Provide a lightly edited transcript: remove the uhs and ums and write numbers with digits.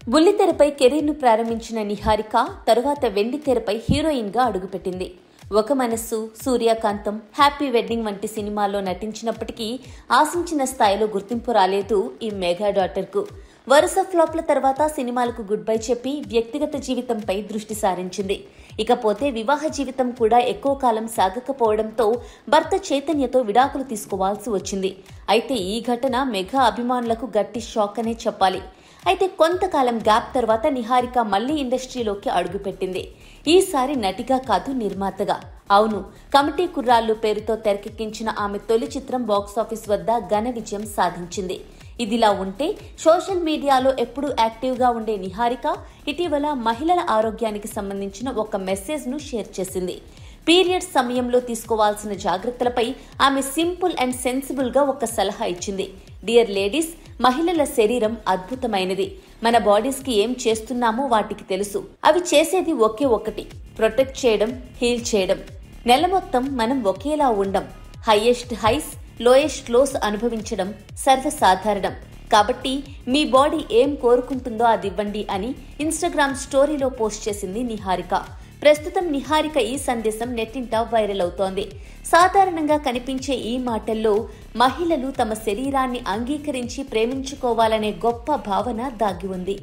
బుల్లితెరపై కెరీర్ను ప్రారంభించిన నిహారిక తరువాత వెండితెరపై హీరోయిన్గా అడుగుపెట్టింది. ఒక మనస్సు, సూర్యకాంతం, హ్యాపీ వెడ్డింగ్ వంటి సినిమాల్లో నటించినప్పటికీ ఆశించిన స్థాయిలో గుర్తింపు రాలేదు ఈ మెగా డాటర్కు. వరుస ఫ్లాప్ల తర్వాత సినిమాలకు గుడ్ బై చెప్పి వ్యక్తిగత జీవితంపై దృష్టి సారించింది. ఇకపోతే వివాహ జీవితం కూడా ఎక్కువ కాలం సాగకపోవడంతో భర్త చైతన్యతో విడాకులు తీసుకోవాల్సి వచ్చింది. అయితే ఈ ఘటన మెగా అభిమానులకు గట్టి షాక్ అనే చెప్పాలి. అయితే కొంతకాలం గ్యాప్ తర్వాత నిహారిక మళ్లీ ఇండస్ట్రీలోకి అడుగుపెట్టింది. ఈసారి నటిగా కాదు, నిర్మాతగా. అవును, కమిటీ కుర్రాళ్ళు పేరుతో తెరకెక్కించిన ఆమె తొలి చిత్రం బాక్సాఫీస్ వద్ద ఘన విజయం సాధించింది. ఇదిలా ఉంటే సోషల్ మీడియాలో ఎప్పుడూ యాక్టివ్గా ఉండే నిహారిక ఇటీవల మహిళల ఆరోగ్యానికి సంబంధించిన ఒక మెసేజ్ను షేర్ చేసింది. పీరియడ్స్ సమయంలో తీసుకోవాల్సిన జాగ్రత్తలపై ఆమె సింపుల్ అండ్ సెన్సిబుల్గా ఒక సలహా ఇచ్చింది. డియర్ లేడీస్, మహిళల శరీరం అద్భుతమైనది. మన బాడీస్కి ఏం చేస్తున్నామో వాటికి తెలుసు. అవి చేసేది ఒకే ఒకటి, ప్రొటెక్ట్ చేయడం, హీల్ చేయడం. నెల మొత్తం మనం ఒకేలా ఉండం. హైయెస్ట్ హైస్, లోయెస్ట్ లోస్ అనుభవించడం సర్వసాధారణం. కాబట్టి మీ బాడీ ఏం కోరుకుంటుందో అది ఇవ్వండి అని ఇన్స్టాగ్రామ్ స్టోరీలో పోస్ట్ చేసింది నిహారిక. ప్రస్తుతం నిహారిక ఈ సందేశం నెట్టింట వైరల్ అవుతోంది. సాధారణంగా కనిపించే ఈ మాటల్లో మహిళలు తమ శరీరాన్ని అంగీకరించి ప్రేమించుకోవాలనే గొప్ప భావన దాగి ఉంది.